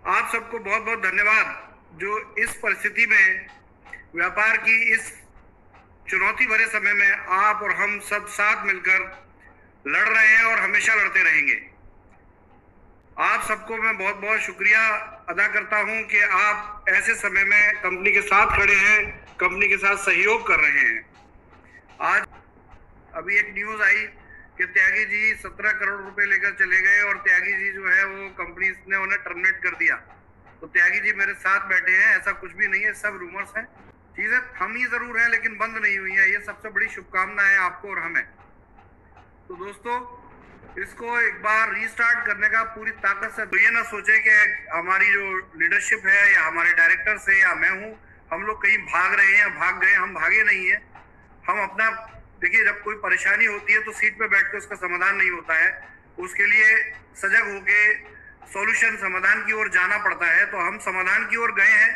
आप सबको बहुत बहुत धन्यवाद जो इस परिस्थिति में व्यापार की इस चुनौती भरे समय में आप और हम सब साथ मिलकर लड़ रहे हैं और हमेशा लड़ते रहेंगे। आप सबको मैं बहुत बहुत शुक्रिया अदा करता हूं कि आप ऐसे समय में कंपनी के साथ खड़े हैं, कंपनी के साथ सहयोग कर रहे हैं। आज अभी एक न्यूज आई कि त्यागी जी 17 करोड़ रुपए लेकर चले गए और त्यागी जी जो है वो कंपनी ने उन्हें टर्मिनेट कर दिया। तो त्यागी जी मेरे साथ बैठे हैं, ऐसा कुछ भी नहीं है, सब रूमर्स हैं। चीजें थमी जरूर हैं लेकिन बंद नहीं हुई हैं। ये सबसे बड़ी शुभकामना है आपको और हमें। तो दोस्तों, इसको एक बार रीस्टार्ट करने का पूरी ताकत से, तो ये ना सोचे कि हमारी जो लीडरशिप है या हमारे डायरेक्टर्स है या मैं हूँ, हम लोग कहीं भाग रहे हैं या भाग गए। हम भागे नहीं है। हम अपना देखिए, जब कोई परेशानी होती है तो सीट पे बैठ के उसका समाधान नहीं होता है, उसके लिए सजग होके सॉल्यूशन समाधान की ओर जाना पड़ता है। तो हम समाधान की ओर गए हैं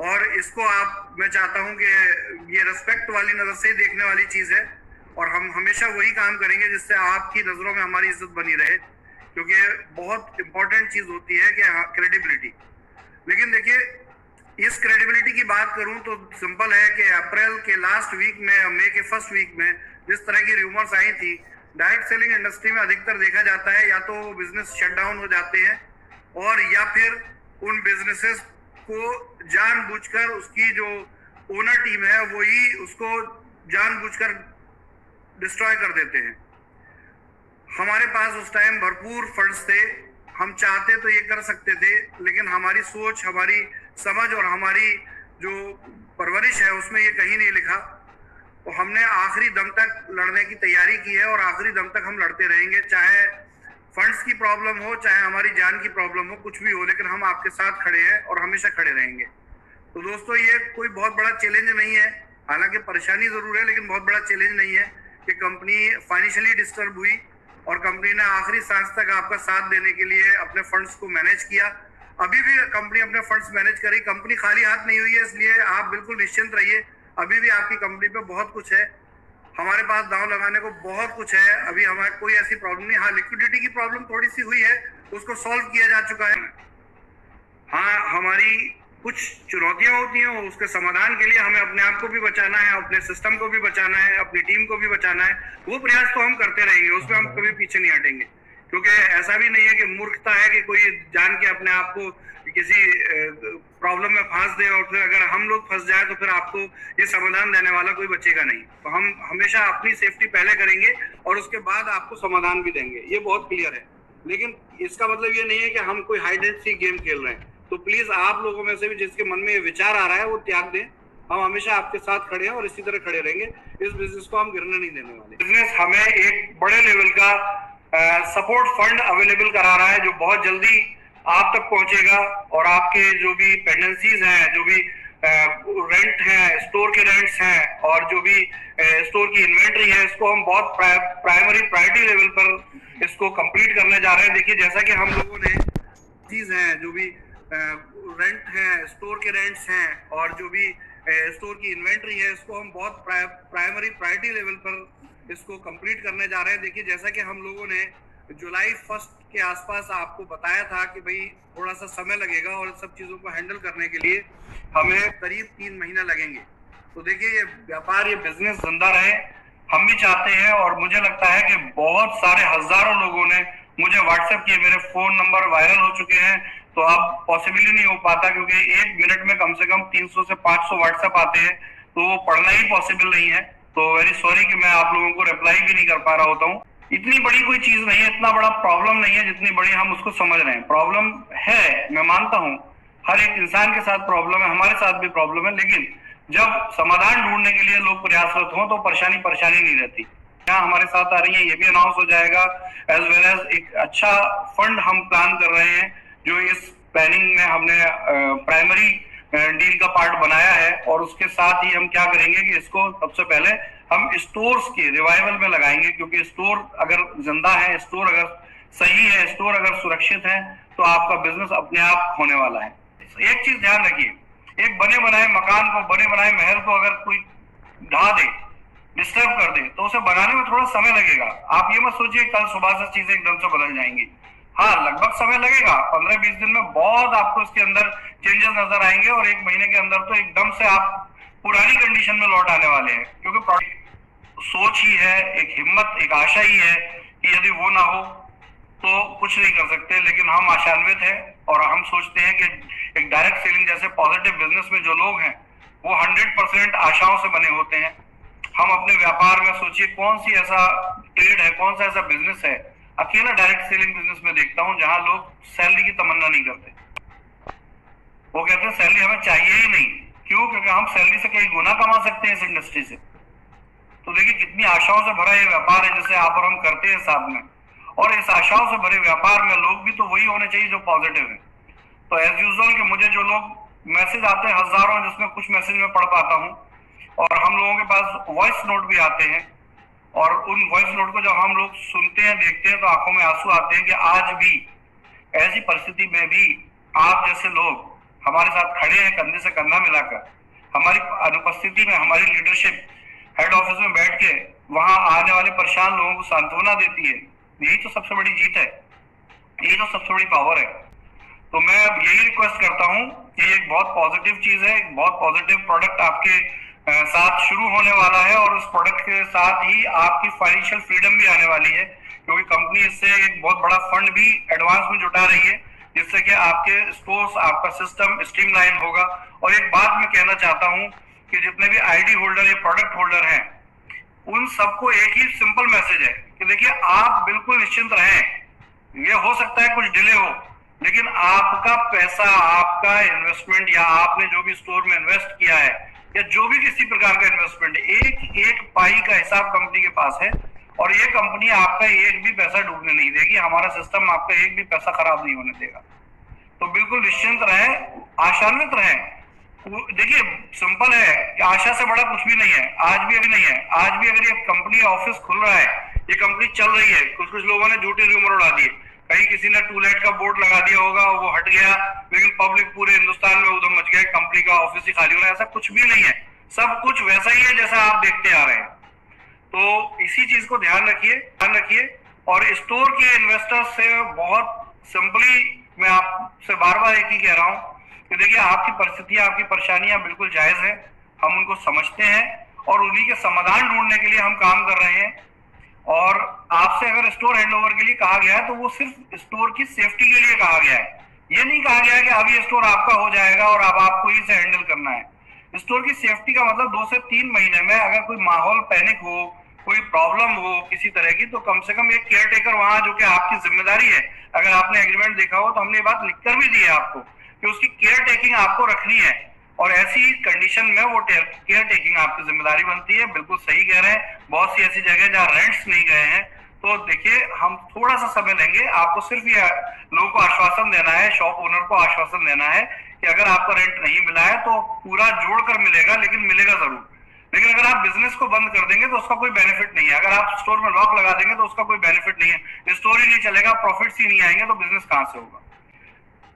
और इसको मैं चाहता हूं कि ये रेस्पेक्ट वाली नजर से देखने वाली चीज है और हम हमेशा वही काम करेंगे जिससे आपकी नजरों में हमारी इज्जत बनी रहे, क्योंकि बहुत इंपॉर्टेंट चीज होती है कि क्रेडिबिलिटी। लेकिन देखिए, इस क्रेडिबिलिटी की बात करूं तो सिंपल है कि अप्रैल के लास्ट वीक में, मई के फर्स्ट वीक में जिस तरह की रूमर्स आई थी, डायरेक्ट सेलिंग इंडस्ट्री में अधिकतर देखा जाता है या तो बिजनेस शटडाउन हो जाते हैं और या फिर उन बिजनेसेस को जानबूझकर उसकी जो ओनर टीम है वही उसको जानबूझकर डिस्ट्रॉय कर देते हैं। हमारे पास उस टाइम भरपूर फंड्स थे, हम चाहते तो ये कर सकते थे, लेकिन हमारी सोच, हमारी समझ और हमारी जो परवरिश है उसमें ये कहीं नहीं लिखा। तो हमने आखिरी दम तक लड़ने की तैयारी की है और आखिरी दम तक हम लड़ते रहेंगे, चाहे फंड्स की प्रॉब्लम हो, चाहे हमारी जान की प्रॉब्लम हो, कुछ भी हो, लेकिन हम आपके साथ खड़े हैं और हमेशा खड़े रहेंगे। तो दोस्तों, ये कोई बहुत बड़ा चैलेंज नहीं है, हालांकि परेशानी जरूर है लेकिन बहुत बड़ा चैलेंज नहीं है कि कंपनी फाइनेंशियली डिस्टर्ब हुई और कंपनी ने आखिरी सांस तक आपका साथ देने के लिए अपने फंड्स को मैनेज किया। अभी भी कंपनी अपने फंड्स मैनेज करी, कंपनी खाली हाथ नहीं हुई है, इसलिए आप बिल्कुल निश्चिंत रहिए। अभी भी आपकी कंपनी पे बहुत कुछ है, हमारे पास दांव लगाने को बहुत कुछ है। अभी हमारे कोई ऐसी प्रॉब्लम नहीं। हाँ, लिक्विडिटी की प्रॉब्लम थोड़ी सी हुई है, उसको सॉल्व किया जा चुका है। हाँ, हमारी कुछ चुनौतियां होती हैं, उसके समाधान के लिए हमें अपने आप को भी बचाना है, अपने सिस्टम को भी बचाना है, अपनी टीम को भी बचाना है। वो प्रयास तो हम करते रहेंगे, उसमें हम कभी पीछे नहीं हटेंगे, क्योंकि ऐसा भी नहीं है कि मूर्खता है कि कोई जान के अपने आप को किसी प्रॉब्लम में फंस दे और फिर अगर हम लोग फंस जाए तो फिर आपको ये समाधान देने वाला कोई बचेगा नहीं। तो हम हमेशा अपनी सेफ्टी पहले करेंगे और उसके बाद आपको समाधान भी देंगे, ये बहुत क्लियर है। लेकिन इसका मतलब ये नहीं है कि हम कोई हाइड एंड सीक गेम खेल रहे हैं। तो प्लीज आप लोगों में से भी जिसके मन में ये विचार आ रहा है वो त्याग दें। हम हमेशा आपके साथ खड़े हैं और इसी तरह खड़े रहेंगे। इस बिजनेस को हम गिरने नहीं देने वाले। बिजनेस हमें एक बड़े लेवल का सपोर्ट फंड अवेलेबल करा रहा है जो बहुत जल्दी आप तक पहुंचेगा और आपके जो भी पेंडेंसीज हैं, जो भी रेंट है, स्टोर के रेंट्स हैं और जो भी स्टोर की इन्वेंट्री है, इसको हम बहुत प्राइमरी प्रायोरिटी लेवल पर इसको कंप्लीट करने जा रहे हैं। देखिए, जैसा कि हम लोगों ने चीज है, जो भी रेंट है, स्टोर के रेंट्स हैं और जो भी स्टोर की इन्वेंट्री है, इसको हम बहुत प्राइमरी प्रायोरिटी लेवल पर इसको कंप्लीट करने जा रहे हैं। देखिए, जैसा कि हम लोगों ने जुलाई 1 के आसपास आपको बताया था कि भाई थोड़ा सा समय लगेगा और सब चीजों को हैंडल करने के लिए हमें करीब 3 महीना लगेंगे। तो देखिए, ये व्यापार, ये बिजनेस जिंदा रहे, हम भी चाहते हैं। और मुझे लगता है कि बहुत सारे हजारों लोगों ने मुझे व्हाट्सएप किए, मेरे फोन नंबर वायरल हो चुके हैं। तो अब पॉसिबल ही नहीं हो पाता, क्योंकि 1 मिनट में कम से कम 300 से 500 व्हाट्सएप आते हैं, तो वो पढ़ना ही पॉसिबल नहीं है। तो वेरी सॉरी कि मैं आप लोगों को रिप्लाई भी नहीं कर पा रहा होता हूँ। इतनी बड़ी कोई चीज नहीं है, इतना बड़ा प्रॉब्लम नहीं है जितनी बड़ी हम उसको समझ रहे हैं। प्रॉब्लम है, मैं मानता हूँ, हर एक इंसान के साथ प्रॉब्लम है, हमारे साथ भी प्रॉब्लम है, लेकिन जब समाधान ढूंढने के लिए लोग प्रयासरत हों तो परेशानी परेशानी नहीं रहती। यहाँ हमारे साथ आ रही है, ये भी अनाउंस हो जाएगा। एज वेल एज एक अच्छा फंड हम प्लान कर रहे हैं जो इस प्लानिंग में हमने प्राइमरी डील का पार्ट बनाया है। और उसके साथ ही हम क्या करेंगे कि इसको सबसे पहले हम स्टोर्स के रिवाइवल में लगाएंगे, क्योंकि स्टोर अगर जिंदा है, स्टोर अगर सही है, स्टोर अगर सुरक्षित है, तो आपका बिजनेस अपने आप होने वाला है। एक चीज ध्यान रखिए, एक बने बनाए मकान को, बने बनाए महल को अगर कोई ढा दे, डिस्टर्ब कर दे, तो उसे बनाने में थोड़ा समय लगेगा। आप ये मत सोचिए कल सुबह से चीजें एकदम से बदल जाएंगी। हाँ, लगभग समय लगेगा, 15-20 दिन में बहुत आपको इसके अंदर चेंजेस नजर आएंगे और 1 महीने के अंदर तो एकदम से आप पुरानी कंडीशन में लौट आने वाले हैं, क्योंकि सोच ही है, एक हिम्मत, एक आशा ही है कि यदि वो ना हो तो कुछ नहीं कर सकते। लेकिन हम आशान्वित हैं और हम सोचते हैं कि एक डायरेक्ट सेलिंग जैसे पॉजिटिव बिजनेस में जो लोग हैं वो 100% आशाओं से बने होते हैं। हम अपने व्यापार में सोचिए कौन सी ऐसा ट्रेड है, कौन सा ऐसा बिजनेस है, अकेला डायरेक्ट सेलिंग बिजनेस में देखता हूं जहां लोग सैलरी की तमन्ना नहीं करते। वो कहते हैं सैलरी हमें चाहिए ही नहीं। क्यों? क्योंकि हम सैलरी से कई गुना कमा सकते हैं इस इंडस्ट्री से। तो देखिए कितनी आशाओं से भरा ये व्यापार है जिसे आप और हम करते हैं साथ में, और इस आशाओं से भरे व्यापार में लोग भी तो वही होने चाहिए जो पॉजिटिव है। तो एज यूजुअल कि मुझे जो लोग मैसेज आते हैं हजारों, जिसमें कुछ मैसेज मैं पढ़ पाता हूँ, और हम लोगों के पास वॉइस नोट भी आते हैं, और उन वॉइस नोट को जब हम लोग सुनते हैं, देखते हैं, तो आंखों में आंसू आते हैं कि आज भी ऐसी परिस्थिति में भी आप जैसे लोग हमारे साथ खड़े हैं, कंधे से कंधा मिलाकर। हमारी अनुपस्थिति में हमारी लीडरशिप हेड ऑफिस में बैठ के वहां आने वाले परेशान लोगों को सांत्वना देती है। यही तो सबसे बड़ी जीत है, यही तो सबसे बड़ी पावर है। तो मैं अब यही रिक्वेस्ट करता हूं कि एक बहुत पॉजिटिव चीज है, एक बहुत पॉजिटिव प्रोडक्ट आपके साथ शुरू होने वाला है, और उस प्रोडक्ट के साथ ही आपकी फाइनेंशियल फ्रीडम भी आने वाली है, क्योंकि कंपनी इससे एक बहुत बड़ा फंड भी एडवांस में जुटा रही है, जिससे कि आपके स्टोर्स, आपका सिस्टम स्ट्रीमलाइन होगा। और एक बात मैं कहना चाहता हूं कि जितने भी आईडी होल्डर या प्रोडक्ट होल्डर हैं, उन सबको एक ही सिंपल मैसेज है कि देखिए आप बिल्कुल निश्चिंत रहें। ये हो सकता है कुछ डिले हो, लेकिन आपका पैसा, आपका इन्वेस्टमेंट, या आपने जो भी स्टोर में इन्वेस्ट किया है, या जो भी किसी प्रकार का इन्वेस्टमेंट, एक एक पाई का हिसाब कंपनी के पास है, और ये कंपनी आपका एक भी पैसा डूबने नहीं देगी। हमारा सिस्टम आपका एक भी पैसा खराब नहीं होने देगा। तो बिल्कुल निश्चिंत रहें, आशान्वित रहें। देखिए सिंपल है कि आशा से बड़ा कुछ भी नहीं है। आज भी अगर नहीं है, आज भी अगर ये कंपनी ऑफिस खुल रहा है, ये कंपनी चल रही है, कुछ कुछ लोगों ने झूठे रूमर उड़ा दिए, कहीं किसी ने टूलेट का बोर्ड लगा दिया होगा, वो हट गया, लेकिन पब्लिक पूरे हिंदुस्तान में उधम मच गया, कंपनी का ऑफिस ही खाली हो रहा है। ऐसा कुछ भी नहीं है, सब कुछ वैसा ही है जैसा आप देखते आ रहे हैं। तो इसी चीज को ध्यान रखिए। और स्टोर के इन्वेस्टर्स से बहुत सिंपली मैं आपसे बार बार एक ही कह रहा हूं कि देखिए आपकी परिस्थितियां, आपकी परेशानियां बिल्कुल जायज है, हम उनको समझते हैं और उन्हीं के समाधान ढूंढने के लिए हम काम कर रहे हैं। और आपसे अगर स्टोर हैंडओवर के लिए कहा गया है तो वो सिर्फ स्टोर की सेफ्टी के लिए कहा गया है। ये नहीं कहा गया है कि अब ये स्टोर आपका हो जाएगा और अब आपको ही इसे हैंडल करना है। स्टोर की सेफ्टी का मतलब 2 से 3 महीने में अगर कोई माहौल पैनिक हो, कोई प्रॉब्लम हो किसी तरह की, तो कम से कम एक केयर टेकर वहां, जो कि आपकी जिम्मेदारी है, अगर आपने एग्रीमेंट देखा हो तो हमने ये बात लिखकर भी दी है आपको कि उसकी केयर टेकिंग आपको रखनी है, और ऐसी कंडीशन में वो केयर टेकिंग आपकी जिम्मेदारी बनती है। बिल्कुल सही कह रहे हैं। बहुत सी ऐसी जगह जहाँ रेंट्स नहीं गए हैं, तो देखिए हम थोड़ा सा समय लेंगे, आपको सिर्फ ये लोगों को आश्वासन देना है, शॉप ओनर को आश्वासन देना है कि अगर आपका रेंट नहीं मिला है तो पूरा जोड़कर मिलेगा, लेकिन मिलेगा जरूर। लेकिन अगर आप बिजनेस को बंद कर देंगे तो उसका कोई बेनिफिट नहीं है। अगर आप स्टोर में लॉक लगा देंगे तो उसका कोई बेनिफिट नहीं है। स्टोर ही नहीं चलेगा, प्रॉफिट्स ही नहीं आएंगे, तो बिजनेस कहां से होगा।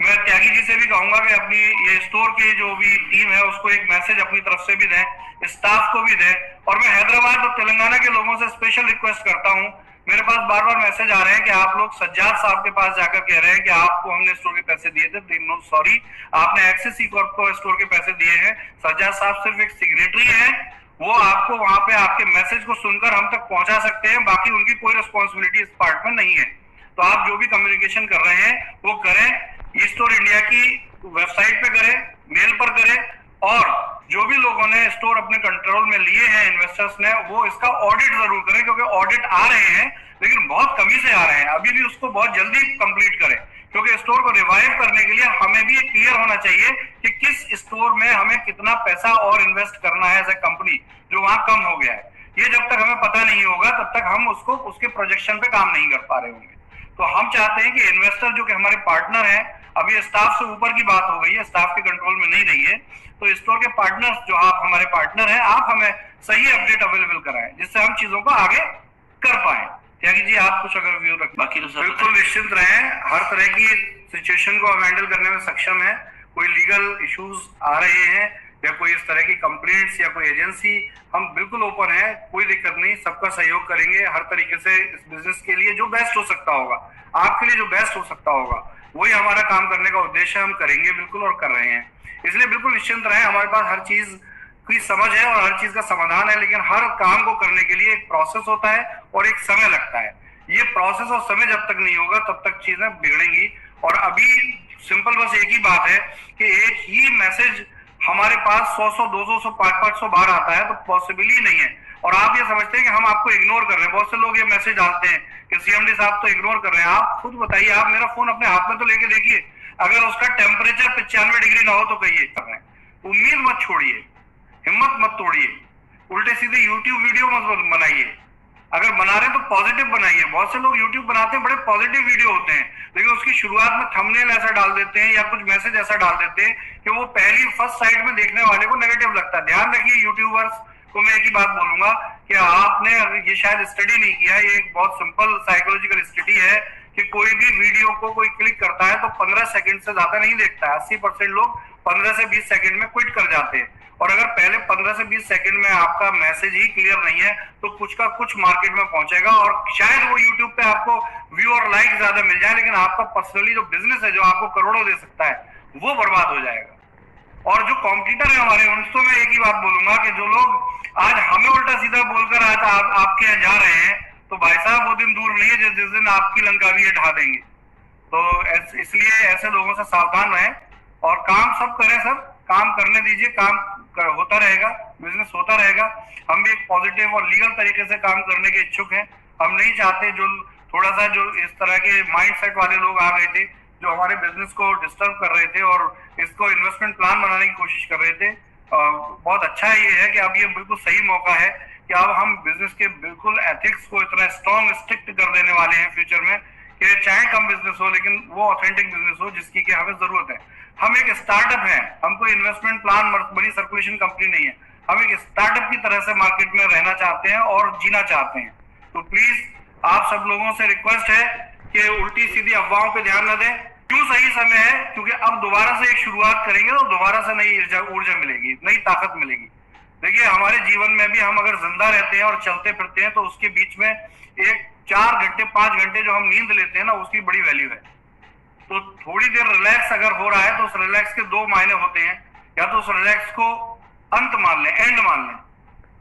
मैं त्यागी जी से भी कहूंगा कि अपनी ये स्टोर की जो भी टीम है उसको एक मैसेज अपनी तरफ से भी दें, स्टाफ को भी दें। और मैं हैदराबाद और तेलंगाना के लोगों से स्पेशल रिक्वेस्ट करता हूं, मेरे पास बार बार मैसेज आ रहे हैं कि आप लोग सज्जाद साहब के पास जाकर कह रहे हैं कि आपको हमने स्टोर के पैसे दिए थे। नो सॉरी, आपने एक्सिस ई कॉर्प को स्टोर के पैसे दिए हैं। सज्जाद साहब सिर्फ एक सिग्नेटरी है, वो आपको वहां पे आपके मैसेज को सुनकर हम तक पहुंचा सकते हैं, बाकी उनकी कोई रिस्पॉन्सिबिलिटी इस पार्ट में नहीं है। तो आप जो भी कम्युनिकेशन कर रहे हैं वो करें, स्टोर इंडिया की वेबसाइट पे करें, मेल पर करें, और जो भी लोगों ने स्टोर अपने कंट्रोल में लिए हैं इन्वेस्टर्स ने, वो इसका ऑडिट जरूर करें, क्योंकि ऑडिट आ रहे हैं लेकिन बहुत कमी से आ रहे हैं। अभी भी उसको बहुत जल्दी कंप्लीट करें, क्योंकि स्टोर को रिवाइव करने के लिए हमें भी ये क्लियर होना चाहिए कि किस स्टोर में हमें कितना पैसा और इन्वेस्ट करना है एज ए कंपनी, जो वहां कम हो गया है। ये जब तक हमें पता नहीं होगा तब तक हम उसको उसके प्रोजेक्शन पे काम नहीं कर पा रहे होंगे। तो हम चाहते हैं कि इन्वेस्टर जो कि हमारे पार्टनर हैं, अभी स्टाफ से ऊपर की बात हो गई है, स्टाफ के कंट्रोल में नहीं रही है, तो स्टोर के पार्टनर्स जो आप हमारे पार्टनर हैं, आप हमें सही अपडेट अवेलेबल कराएं, जिससे हम चीजों को आगे कर पाए। त्यागी जी आप कुछ अगर व्यू रखें। बाकी तो बिल्कुल निश्चिंत रहें, हर तरह की सिचुएशन को हम हैंडल करने में सक्षम है। कोई लीगल इश्यूज आ रहे हैं या कोई इस तरह की कंप्लेंट्स या कोई एजेंसी, हम बिल्कुल ओपन है, कोई दिक्कत नहीं, सबका सहयोग करेंगे हर तरीके से। इस बिजनेस के लिए जो बेस्ट हो सकता होगा, आपके लिए जो बेस्ट हो सकता होगा, वही हमारा काम करने का उद्देश्य, हम करेंगे बिल्कुल और कर रहे हैं। इसलिए बिल्कुल निश्चिंत रहे, हमारे पास हर चीज की समझ है और हर चीज का समाधान है, लेकिन हर काम को करने के लिए एक प्रोसेस होता है और एक समय लगता है। ये प्रोसेस और समय जब तक नहीं होगा तब तक चीजें बिगड़ेंगी। और अभी सिंपल बस एक ही बात है कि एक ही मैसेज हमारे पास 100 200 500 बार आता है, तो पॉसिबल ही नहीं है। और आप ये समझते हैं कि हम आपको इग्नोर कर रहे हैं। बहुत से लोग ये मैसेज डालते हैं कि सीएमडी साहब तो इग्नोर कर रहे हैं। आप खुद बताइए, आप मेरा फोन अपने हाथ में तो लेके देखिए, अगर उसका टेम्परेचर 95 डिग्री ना हो तो कहिए कर रहे हैं। उम्मीद मत छोड़िए, हिम्मत मत तोड़िए, उल्टे सीधे यूट्यूब वीडियो मत बनाइए। अगर बना रहे हैं तो पॉजिटिव बनाइए। बहुत से लोग यूट्यूब बनाते हैं, बड़े पॉजिटिव वीडियो होते हैं, लेकिन उसकी शुरुआत में थंबनेल ऐसा डाल देते हैं या कुछ मैसेज ऐसा डाल देते हैं कि वो पहली फर्स्ट साइड में देखने वाले को नेगेटिव लगता है। ध्यान रखिए, यूट्यूबर्स को मैं एक ही बात बोलूंगा कि आपने ये शायद स्टडी नहीं किया, ये एक बहुत सिंपल साइकोलॉजिकल स्टडी है कि कोई भी वीडियो को कोई क्लिक करता है तो 15 सेकंड से ज्यादा नहीं देखता है। 80% लोग 15 से 20 सेकंड में क्विट कर जाते हैं। और अगर पहले 15 से 20 सेकंड में आपका मैसेज ही क्लियर नहीं है तो कुछ का कुछ मार्केट में पहुंचेगा और शायद वो यूट्यूब पे आपको व्यू और लाइक ज्यादा मिल जाए, लेकिन आपका पर्सनली जो बिजनेस है, जो आपको करोड़ों दे सकता है, वो बर्बाद हो जाएगा। और जो कॉम्पिटिटर है हमारे, उनसे मैं एक ही बात बोलूंगा कि जो लोग आज हमें उल्टा सीधा बोलकर आज आपके यहाँ जा रहे हैं, तो भाई साहब वो दिन दूर नहीं है जिस दिन आपकी लंका भी ये ढा देंगे। तो इसलिए ऐसे लोगों से सावधान रहें और काम सब करें, सब काम करने दीजिए, काम होता रहेगा, बिजनेस होता रहेगा। हम भी एक पॉजिटिव और लीगल तरीके से काम करने के इच्छुक हैं। हम नहीं चाहते जो थोड़ा सा जो इस तरह के माइंड सेट वाले लोग आ गए थे, जो हमारे बिजनेस को डिस्टर्ब कर रहे थे और इसको इन्वेस्टमेंट प्लान बनाने की कोशिश कर रहे थे। बहुत अच्छा ये है कि अब ये बिल्कुल सही मौका है कि अब हम बिजनेस के बिल्कुल एथिक्स को इतना स्ट्रॉन्ग स्ट्रिक्ट कर देने वाले हैं फ्यूचर में कि चाहे कम बिजनेस हो लेकिन वो ऑथेंटिक बिजनेस हो जिसकी कि हमें जरूरत है। हम एक स्टार्टअप है, हम कोई इन्वेस्टमेंट प्लान बड़ी सर्कुलेशन कंपनी नहीं है। हम एक स्टार्टअप की तरह से मार्केट में रहना चाहते हैं और जीना चाहते हैं। तो प्लीज आप सब लोगों से रिक्वेस्ट है कि उल्टी सीधी अफवाहों पे ध्यान न दें। क्यों सही समय है? क्योंकि अब दोबारा से एक शुरुआत करेंगे तो दोबारा से नई ऊर्जा मिलेगी, नई ताकत मिलेगी। देखिए, हमारे जीवन में भी हम अगर जिंदा रहते हैं और चलते फिरते हैं तो उसके बीच में एक 4 घंटे 5 घंटे जो हम नींद लेते हैं ना, उसकी बड़ी वैल्यू है। तो थोड़ी देर रिलैक्स अगर हो रहा है तो उस रिलैक्स के 2 मायने होते हैं। या तो उस रिलैक्स को अंत मान लें, एंड मान लें,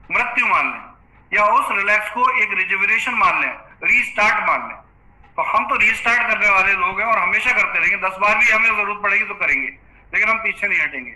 मृत्यु मान लें, या उस रिलैक्स को एक रिजुविनेशन मान लें, रीस्टार्ट मान लें। तो हम तो रीस्टार्ट करने वाले लोग हैं और हमेशा करते रहेंगे। 10 बार भी हमें जरूरत पड़ेगी तो करेंगे, लेकिन हम पीछे नहीं हटेंगे।